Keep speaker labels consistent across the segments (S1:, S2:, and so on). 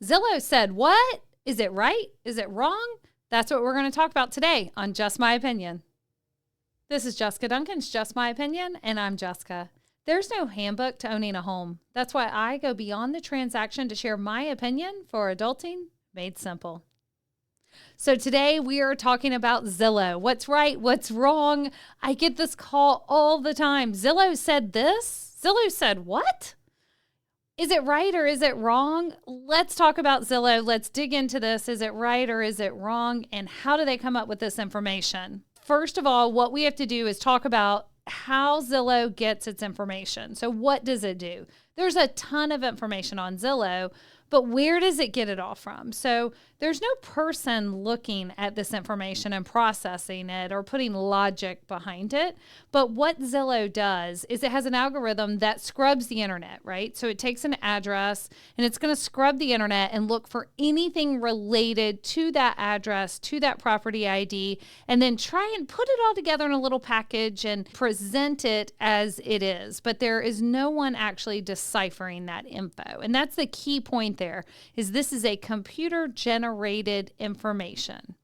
S1: Zillow said what? Is it right? Is it wrong? That's what we're going to talk about today on Just My Opinion. This is Jessica Duncan's Just My Opinion, and I'm Jessica. There's no handbook to owning a home. That's why I go beyond the transaction to share my opinion for adulting made simple. So today we are talking about Zillow. What's right? What's wrong? I get this call all the time. Zillow said this? Zillow said what? Is it right or is it wrong? Let's talk about Zillow. Let's dig into this. Is it right or is it wrong? And how do they come up with this information? First of all, what we have to do is talk about how Zillow gets its information. So what does it do? There's a ton of information on Zillow, but where does it get it all from? So there's no person looking at this information and processing it or putting logic behind it. But what Zillow does is it has an algorithm that scrubs the internet, right? So it takes an address and it's going to scrub the internet and look for anything related to that address, to that property ID, and then try and put it all together in a little package and present it as it is. But there is no one actually deciphering that info. And that's the key point there, is this is a computer generated information.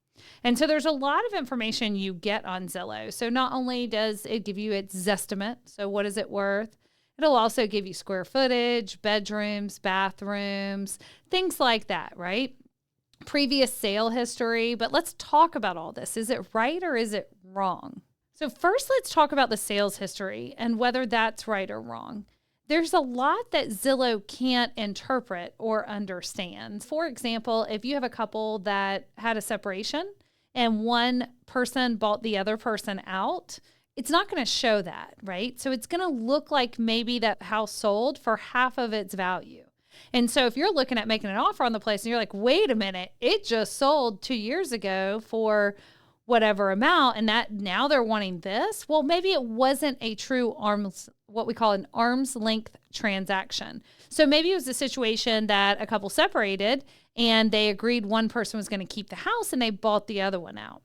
S1: And so there's a lot of information you get on Zillow. So not only does it give you its Zestimate, so what is it worth? It'll also give you square footage, bedrooms, bathrooms, things like that, right? Previous sale history. But let's talk about all this. Is it right or is it wrong? So first, let's talk about the sales history and whether that's right or wrong. There's a lot that Zillow can't interpret or understand. For example, if you have a couple that had a separation and one person bought the other person out, it's not going to show that, right? So it's going to look like maybe that house sold for half of its value. And so if you're looking at making an offer on the place and you're like, wait a minute, it just sold 2 years ago for whatever amount, and that now they're wanting this. Well, maybe it wasn't a true what we call an arm's length transaction. So maybe it was a situation that a couple separated and they agreed one person was going to keep the house and they bought the other one out.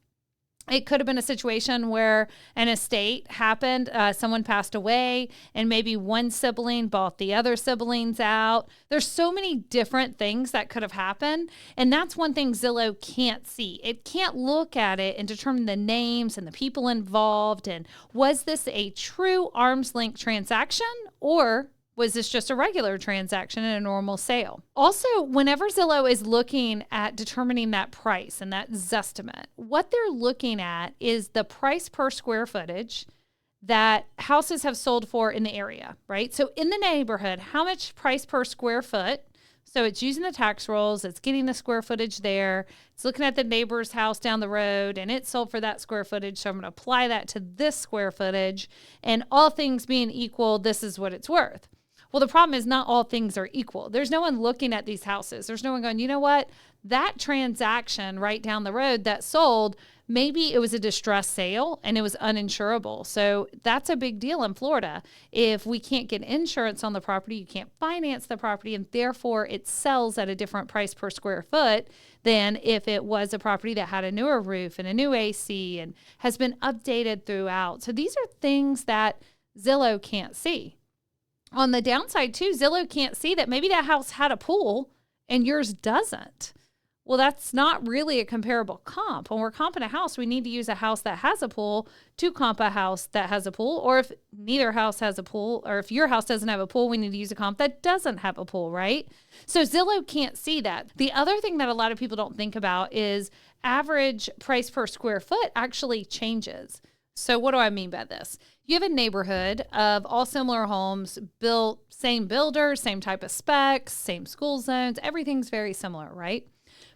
S1: It could have been a situation where an estate happened, someone passed away, and maybe one sibling bought the other siblings out. There's so many different things that could have happened, and that's one thing Zillow can't see. It can't look at it and determine the names and the people involved, and was this a true arm's length transaction, or was this just a regular transaction and a normal sale? Also, whenever Zillow is looking at determining that price and that Zestimate, what they're looking at is the price per square footage that houses have sold for in the area, right? So in the neighborhood, how much price per square foot? So it's using the tax rolls, it's getting the square footage there, it's looking at the neighbor's house down the road, and it sold for that square footage, so I'm going to apply that to this square footage, and all things being equal, this is what it's worth. Well, the problem is not all things are equal. There's no one looking at these houses. There's no one going, you know what? That transaction right down the road that sold, maybe it was a distressed sale and it was uninsurable. So that's a big deal in Florida. If we can't get insurance on the property, you can't finance the property, and therefore it sells at a different price per square foot than if it was a property that had a newer roof and a new AC and has been updated throughout. So these are things that Zillow can't see. On the downside too, Zillow can't see that maybe that house had a pool and yours doesn't. Well, that's not really a comparable comp. When we're comping a house, we need to use a house that has a pool to comp a house that has a pool. Or if neither house has a pool, or if your house doesn't have a pool, we need to use a comp that doesn't have a pool, right? So Zillow can't see that. The other thing that a lot of people don't think about is average price per square foot actually changes. So what do I mean by this? You have a neighborhood of all similar homes built, same builder, same type of specs, same school zones, everything's very similar, right?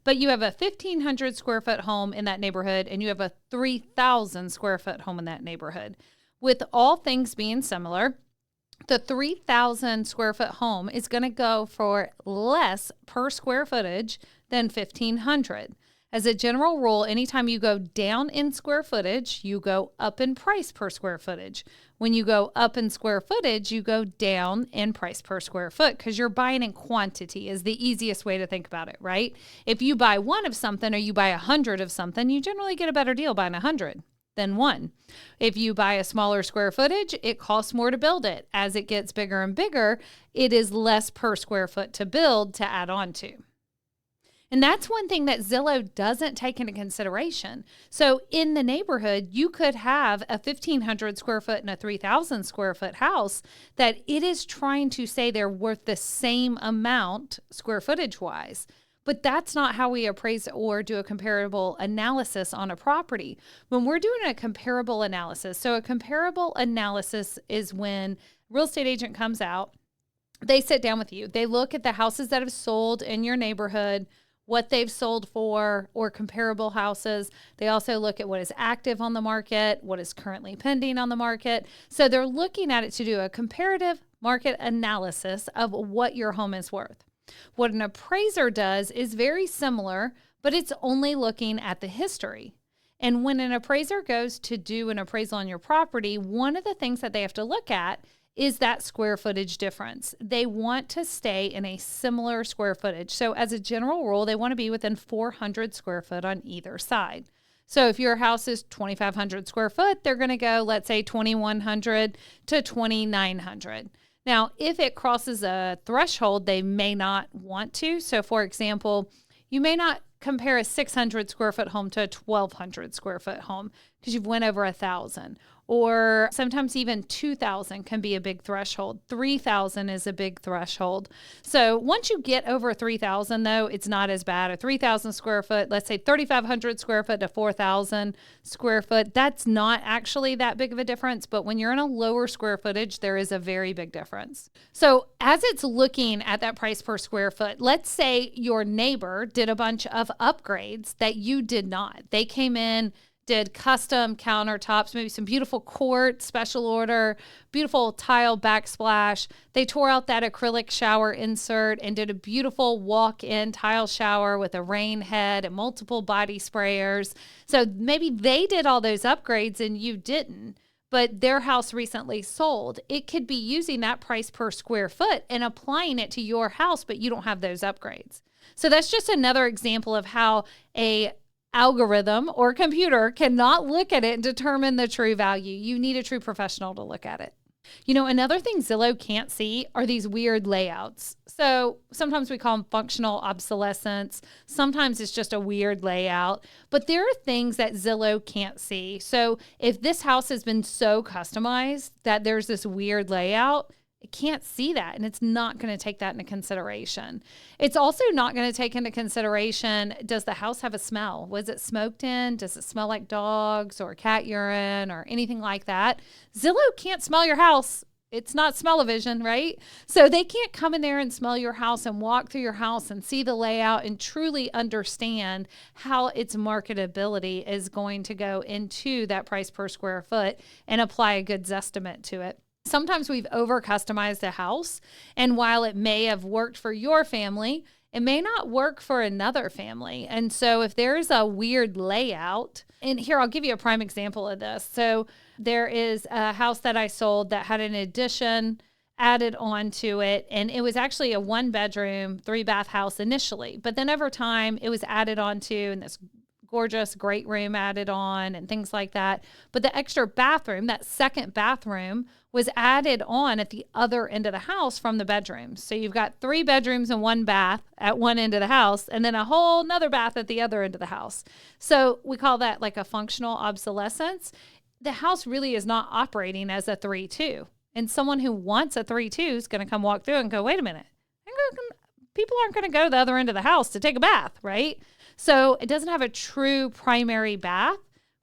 S1: But you have a 1,500 square foot home in that neighborhood and you have a 3,000 square foot home in that neighborhood. With all things being similar, the 3,000 square foot home is going to go for less per square footage than 1,500. As a general rule, anytime you go down in square footage, you go up in price per square footage. When you go up in square footage, you go down in price per square foot because you're buying in quantity is the easiest way to think about it, right? If you buy one of something or you buy 100 of something, you generally get a better deal buying 100 than one. If you buy a smaller square footage, it costs more to build it. As it gets bigger and bigger, it is less per square foot to build to add on to. And that's one thing that Zillow doesn't take into consideration. So in the neighborhood, you could have a 1,500 square foot and a 3,000 square foot house that it is trying to say they're worth the same amount square footage wise. But that's not how we appraise or do a comparable analysis on a property. When we're doing a comparable analysis, so a comparable analysis is when a real estate agent comes out, they sit down with you, they look at the houses that have sold in your neighborhood, what they've sold for, or comparable houses. They also look at what is active on the market, what is currently pending on the market. So they're looking at it to do a comparative market analysis of what your home is worth. What an appraiser does is very similar, but it's only looking at the history. And when an appraiser goes to do an appraisal on your property, one of the things that they have to look at is that square footage difference. They want to stay in a similar square footage. So as a general rule, they want to be within 400 square foot on either side. So if your house is 2,500 square foot, they're going to go, let's say 2,100 to 2,900. Now, if it crosses a threshold, they may not want to. So for example, you may not compare a 600 square foot home to a 1,200 square foot home because you've went over 1,000. Or sometimes even 2,000 can be a big threshold. 3,000 is a big threshold. So once you get over 3,000, though, it's not as bad. A 3,000 square foot, let's say 3,500 square foot to 4,000 square foot, that's not actually that big of a difference. But when you're in a lower square footage, there is a very big difference. So as it's looking at that price per square foot, let's say your neighbor did a bunch of upgrades that you did not. They came in, did custom countertops, maybe some beautiful quartz, special order, beautiful tile backsplash. They tore out that acrylic shower insert and did a beautiful walk-in tile shower with a rain head and multiple body sprayers. So maybe they did all those upgrades and you didn't, but their house recently sold. It could be using that price per square foot and applying it to your house, but you don't have those upgrades. So that's just another example of how a algorithm or computer cannot look at it and determine the true value. You need a true professional to look at it. You know, another thing Zillow can't see are these weird layouts. So sometimes we call them functional obsolescence. Sometimes it's just a weird layout, but there are things that Zillow can't see. So if this house has been so customized that there's this weird layout, it can't see that, and it's not going to take that into consideration. It's also not going to take into consideration, does the house have a smell? Was it smoked in? Does it smell like dogs or cat urine or anything like that? Zillow can't smell your house. It's not smell-o-vision, right? So they can't come in there and smell your house and walk through your house and see the layout and truly understand how its marketability is going to go into that price per square foot and apply a good Zestimate to it. Sometimes we've over-customized a house, and while it may have worked for your family, it may not work for another family. And so if there's a weird layout, and here I'll give you a prime example of this. So there is a house that I sold that had an addition added onto it, and it was actually a 1-bedroom, 3-bath house initially. But then over time, it was added onto, and this gorgeous great room added on and things like that. But the extra bathroom, that second bathroom, was added on at the other end of the house from the bedrooms. So you've got 3 bedrooms and 1 bath at one end of the house, and then a whole nother bath at the other end of the house. So we call that like a functional obsolescence. The house really is not operating as a 3-2. And someone who wants a 3-2 is going to come walk through and go, wait a minute, people aren't going to go to the other end of the house to take a bath, right? So it doesn't have a true primary bath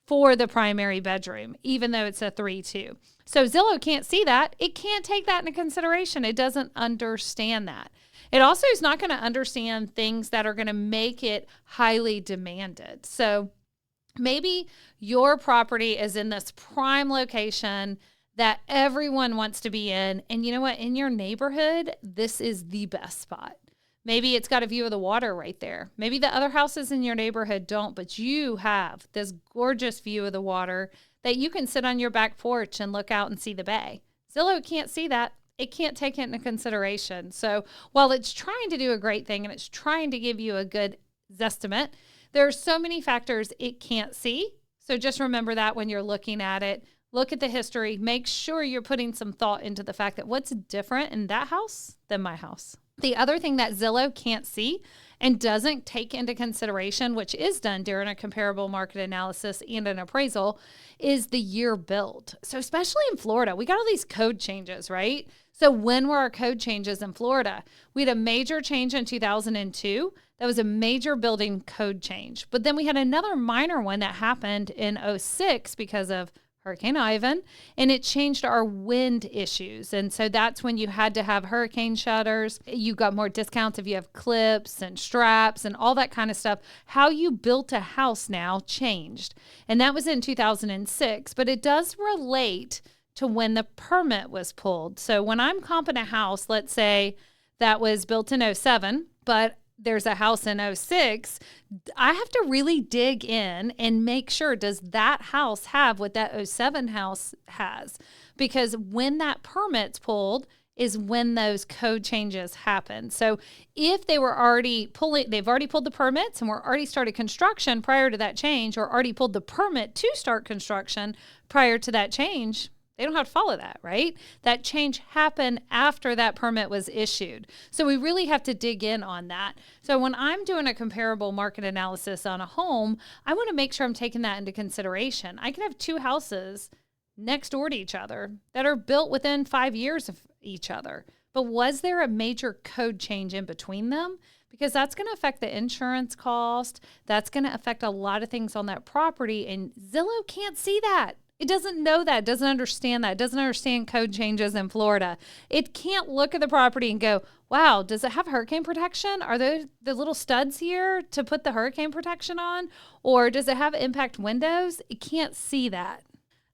S1: for the primary bedroom, even though it's a 3-2. So Zillow can't see that. It can't take that into consideration. It doesn't understand that. It also is not going to understand things that are going to make it highly demanded. So maybe your property is in this prime location that everyone wants to be in. And you know what? In your neighborhood, this is the best spot. Maybe it's got a view of the water right there. Maybe the other houses in your neighborhood don't, but you have this gorgeous view of the water that you can sit on your back porch and look out and see the bay. Zillow can't see that. It can't take it into consideration. So while it's trying to do a great thing and it's trying to give you a good Zestimate, there are so many factors it can't see. So just remember that when you're looking at it. Look at the history. Make sure you're putting some thought into the fact that what's different in that house than my house. The other thing that Zillow can't see, and doesn't take into consideration, which is done during a comparable market analysis and an appraisal, is the year built. So especially in Florida, we got all these code changes, right? So when were our code changes in Florida? We had a major change in 2002. That was a major building code change. But then we had another minor one that happened in 2006 because of Hurricane Ivan, and it changed our wind issues. And so that's when you had to have hurricane shutters. You got more discounts if you have clips and straps and all that kind of stuff. How you built a house now changed. And that was in 2006, but it does relate to when the permit was pulled. So when I'm comping a house, let's say that was built in 2007, but there's a house in 2006, I have to really dig in and make sure, does that house have what that 2007 house has? Because when that permit's pulled is when those code changes happen. So if they were already they've already pulled the permits and were already started construction prior to that change, or already pulled the permit to start construction prior to that change, they don't have to follow that, right? That change happened after that permit was issued. So we really have to dig in on that. So when I'm doing a comparable market analysis on a home, I want to make sure I'm taking that into consideration. I can have two houses next door to each other that are built within 5 years of each other. But was there a major code change in between them? Because that's going to affect the insurance cost. That's going to affect a lot of things on that property. And Zillow can't see that. It doesn't know that, doesn't understand that, doesn't understand code changes in Florida. It can't look at the property and go, wow, does it have hurricane protection? Are there the little studs here to put the hurricane protection on? Or does it have impact windows? It can't see that.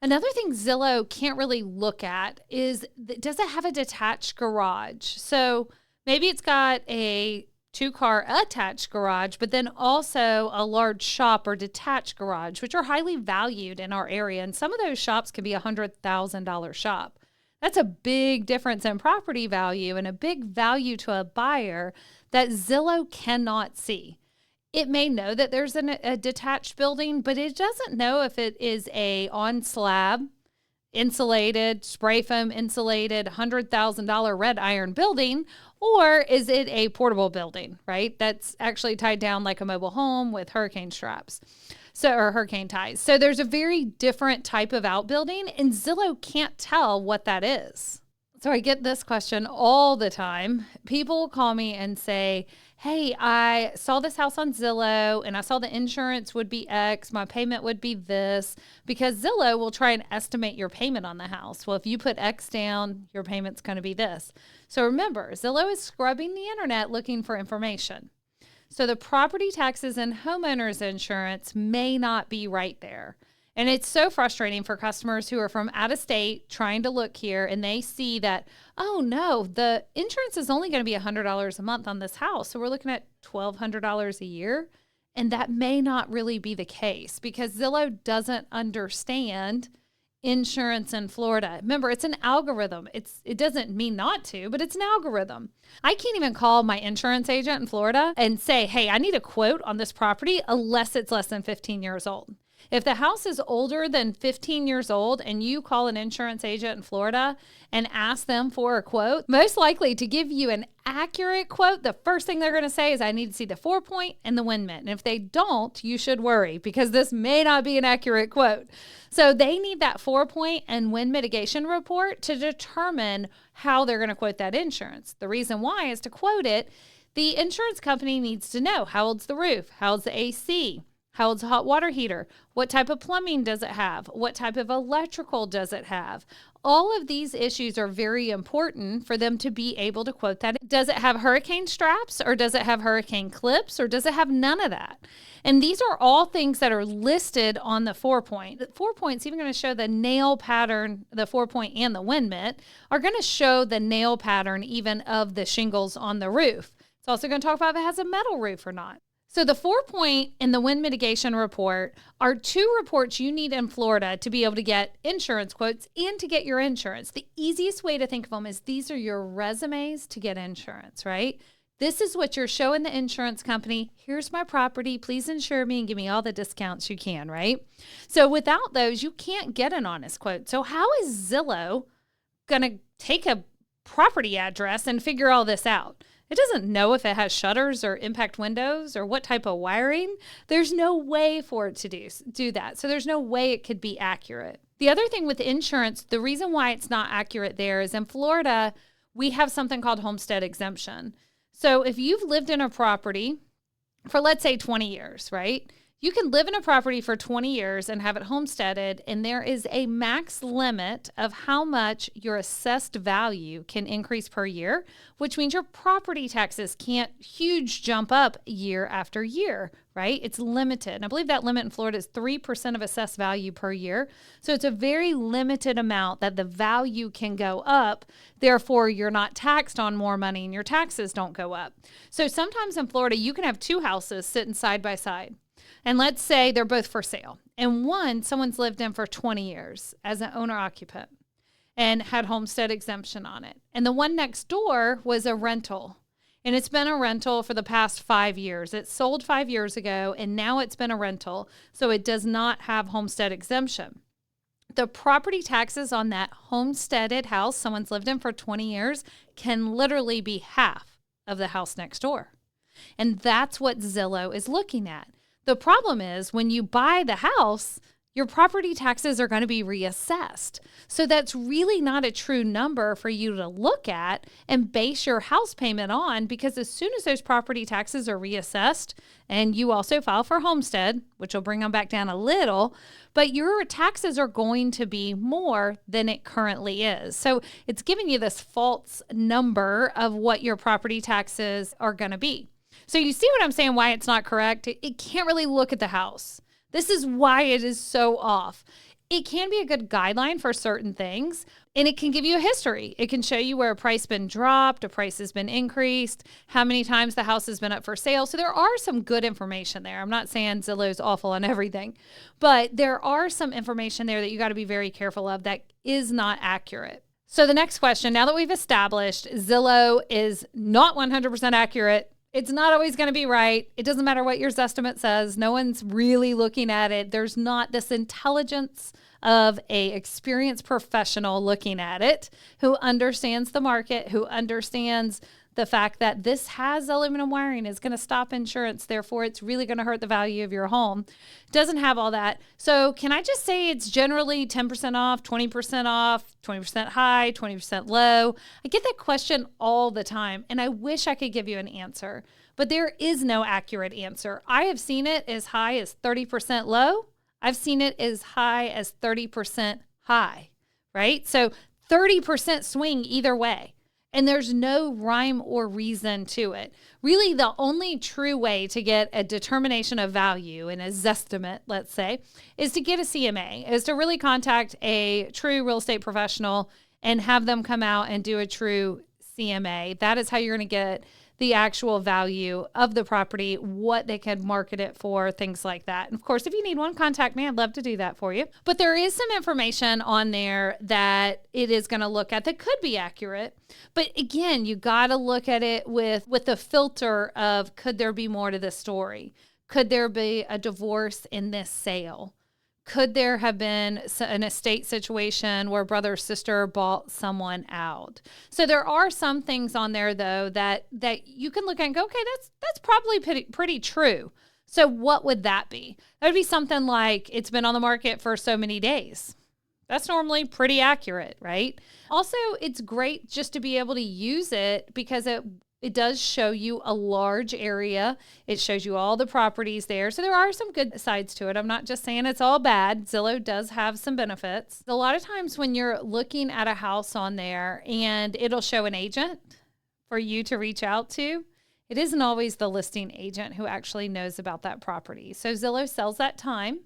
S1: Another thing Zillow can't really look at is, does it have a detached garage? So maybe it's got a 2-car attached garage, but then also a large shop or detached garage, which are highly valued in our area. And some of those shops could be a $100,000 shop. That's a big difference in property value and a big value to a buyer that Zillow cannot see. It may know that there's a detached building, but it doesn't know if it is a on slab, insulated, spray foam insulated, $100,000 red iron building, or is it a portable building, right? That's actually tied down like a mobile home with hurricane straps, or hurricane ties. So there's a very different type of outbuilding, and Zillow can't tell what that is. So I get this question all the time. People will call me and say, hey, I saw this house on Zillow and I saw the insurance would be X, my payment would be this, because Zillow will try and estimate your payment on the house. Well, if you put X down, your payment's going to be this. So remember, Zillow is scrubbing the internet looking for information. So the property taxes and homeowners insurance may not be right there. And it's so frustrating for customers who are from out of state trying to look here, and they see that, oh no, the insurance is only going to be $100 a month on this house. So we're looking at $1,200 a year. And that may not really be the case because Zillow doesn't understand insurance in Florida. Remember, it's an algorithm. It doesn't mean not to, but it's an algorithm. I can't even call my insurance agent in Florida and say, hey, I need a quote on this property unless it's less than 15 years old. If the house is older than 15 years old and you call an insurance agent in Florida and ask them for a quote, most likely to give you an accurate quote, the first thing they're going to say is, I need to see the 4-point and the wind mitt. And if they don't, you should worry because this may not be an accurate quote. So they need that 4-point and wind mitigation report to determine how they're going to quote that insurance. The reason why is to quote it, the insurance company needs to know how old's the roof, how old's the AC, how old's the hot water heater? What type of plumbing does it have? What type of electrical does it have? All of these issues are very important for them to be able to quote that. Does it have hurricane straps, or does it have hurricane clips, or does it have none of that? And these are all things that are listed on the 4-point. The 4-point's even going to show the nail pattern, the 4-point and the wind mitt are going to show the nail pattern even of the shingles on the roof. It's also going to talk about if it has a metal roof or not. So the 4-point and the wind mitigation report are two reports you need in Florida to be able to get insurance quotes and to get your insurance. The easiest way to think of them is these are your resumes to get insurance, right? This is what you're showing the insurance company. Here's my property. Please insure me and give me all the discounts you can, right? So without those, you can't get an honest quote. So how is Zillow going to take a property address and figure all this out? It doesn't know if it has shutters or impact windows or what type of wiring. There's no way for it to do that. So there's no way it could be accurate. The other thing with insurance, the reason why it's not accurate there is in Florida, we have something called homestead exemption. So if you've lived in a property for, let's say, 20 years, right? You can live in a property for 20 years and have it homesteaded, and there is a max limit of how much your assessed value can increase per year, which means your property taxes can't huge jump up year after year, right? It's limited. And I believe that limit in Florida is 3% of assessed value per year. So it's a very limited amount that the value can go up. Therefore, you're not taxed on more money and your taxes don't go up. So sometimes in Florida, you can have two houses sitting side by side. And let's say they're both for sale. And one, someone's lived in for 20 years as an owner-occupant and had homestead exemption on it. And the one next door was a rental. And it's been a rental for the past 5 years. It sold 5 years ago, and now it's been a rental. So it does not have homestead exemption. The property taxes on that homesteaded house someone's lived in for 20 years can literally be half of the house next door. And that's what Zillow is looking at. The problem is when you buy the house, your property taxes are going to be reassessed. So that's really not a true number for you to look at and base your house payment on, because as soon as those property taxes are reassessed, and you also file for homestead, which will bring them back down a little, but your taxes are going to be more than it currently is. So it's giving you this false number of what your property taxes are going to be. So you see what I'm saying, why it's not correct? It can't really look at the house. This is why it is so off. It can be a good guideline for certain things, and it can give you a history. It can show you where a price has been dropped, a price has been increased, how many times the house has been up for sale. So there are some good information there. I'm not saying Zillow's awful on everything, but there are some information there that you got to be very careful of that is not accurate. So the next question, now that we've established Zillow is not 100% accurate, it's not always going to be right. It doesn't matter what your Zestimate says. No one's really looking at it. There's not this intelligence of a experienced professional looking at it who understands the market, who understands the fact that this has aluminum wiring, is going to stop insurance. Therefore, it's really going to hurt the value of your home. It doesn't have all that. So can I just say it's generally 10% off, 20% high, 20% low? I get that question all the time, and I wish I could give you an answer, but there is no accurate answer. I have seen it as high as 30% low. I've seen it as high as 30% high, right? So 30% swing either way. And there's no rhyme or reason to it. Really, the only true way to get a determination of value in a Zestimate, let's say, is to get a CMA, is to really contact a true real estate professional and have them come out and do a true CMA. That is how you're going to get the actual value of the property, what they can market it for, things like that. And of course, if you need one, contact me. I'd love to do that for you. But there is some information on there that it is going to look at that could be accurate. But again, you got to look at it with the filter of, could there be more to this story? Could there be a divorce in this sale? Could there have been an estate situation where brother or sister bought someone out? So there are some things on there, though, that you can look at and go, okay, that's probably pretty true. So what would that be? That would be something like it's been on the market for so many days. That's normally pretty accurate, right? Also, it's great just to be able to use it because it does show you a large area. It shows you all the properties there. So there are some good sides to it. I'm not just saying it's all bad. Zillow does have some benefits. A lot of times when you're looking at a house on there and it'll show an agent for you to reach out to, it isn't always the listing agent who actually knows about that property. So Zillow sells that time,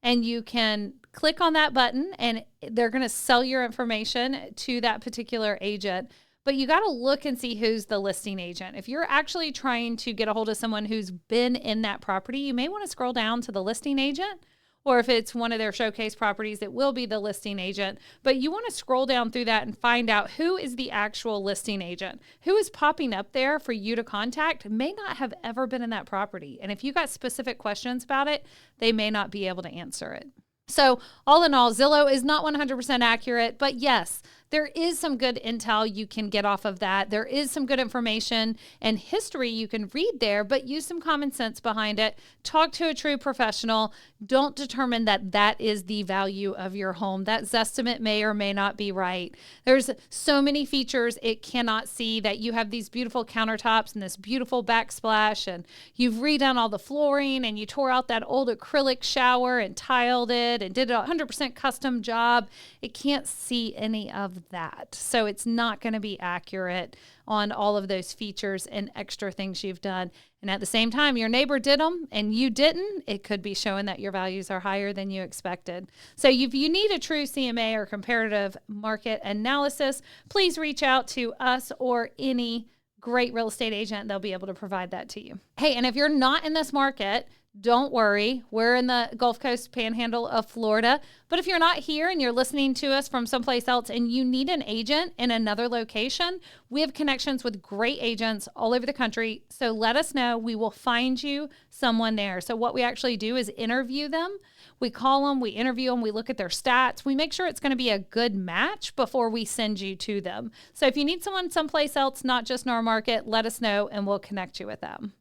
S1: and you can click on that button and they're going to sell your information to that particular agent. But you got to look and see who's the listing agent. If you're actually trying to get a hold of someone who's been in that property, you may want to scroll down to the listing agent. Or if it's one of their showcase properties, it will be the listing agent. But you want to scroll down through that and find out who is the actual listing agent. Who is popping up there for you to contact may not have ever been in that property. And if you got specific questions about it, they may not be able to answer it. So all in all, Zillow is not 100% accurate, but yes, there is some good intel you can get off of that. There is some good information and history you can read there, but use some common sense behind it. Talk to a true professional. Don't determine that that is the value of your home. That Zestimate may or may not be right. There's so many features it cannot see, that you have these beautiful countertops and this beautiful backsplash, and you've redone all the flooring, and you tore out that old acrylic shower and tiled it and did a 100% custom job. It can't see any of that. So it's not going to be accurate on all of those features and extra things you've done. And at the same time, your neighbor did them and you didn't, it could be showing that your values are higher than you expected. So if you need a true CMA or comparative market analysis, please reach out to us or any great real estate agent. They'll be able to provide that to you. Hey, and if you're not in this market, don't worry. We're in the Gulf Coast panhandle of Florida. But if you're not here and you're listening to us from someplace else and you need an agent in another location, we have connections with great agents all over the country. So let us know. We will find you someone there. So what we actually do is interview them. We call them, we interview them, we look at their stats. We make sure it's going to be a good match before we send you to them. So if you need someone someplace else, not just in our market, let us know and we'll connect you with them.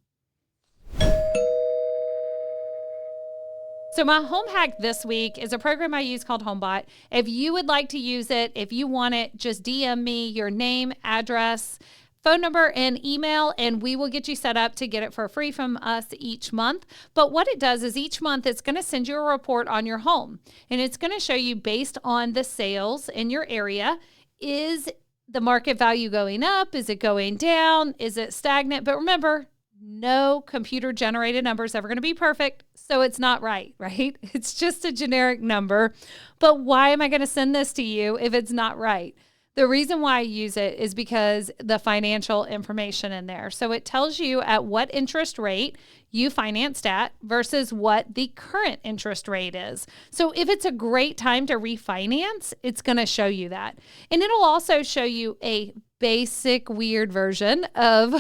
S1: So my home hack this week is a program I use called HomeBot. If you would like to use it, if you want it, just DM me your name, address, phone number, and email, and we will get you set up to get it for free from us each month. But what it does is each month it's going to send you a report on your home, and it's going to show you based on the sales in your area, is the market value going up? Is it going down? Is it stagnant? But remember, no computer generated number is ever going to be perfect. So it's not right? It's just a generic number. But why am I going to send this to you if it's not right? The reason why I use it is because the financial information in there. So it tells you at what interest rate you financed at versus what the current interest rate is. So if it's a great time to refinance, it's going to show you that. And it'll also show you a basic weird version of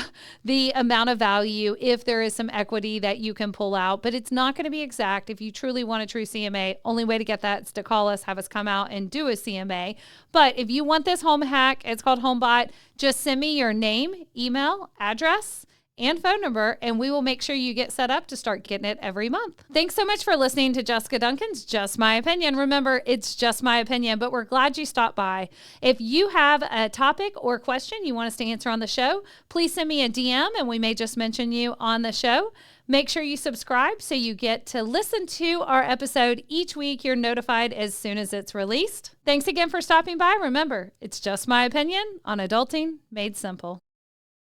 S1: the amount of value if there is some equity that you can pull out, but it's not going to be exact. If you truly want a true CMA, only way to get that is to call us, have us come out and do a CMA. But if you want this home hack, it's called HomeBot, just send me your name, email, address, and phone number, and we will make sure you get set up to start getting it every month. Thanks so much for listening to Jessica Duncan's Just My Opinion. Remember, it's just my opinion, but we're glad you stopped by. If you have a topic or question you want us to answer on the show, please send me a DM and we may just mention you on the show. Make sure you subscribe so you get to listen to our episode each week. You're notified as soon as it's released. Thanks again for stopping by. Remember, it's just my opinion on adulting made simple.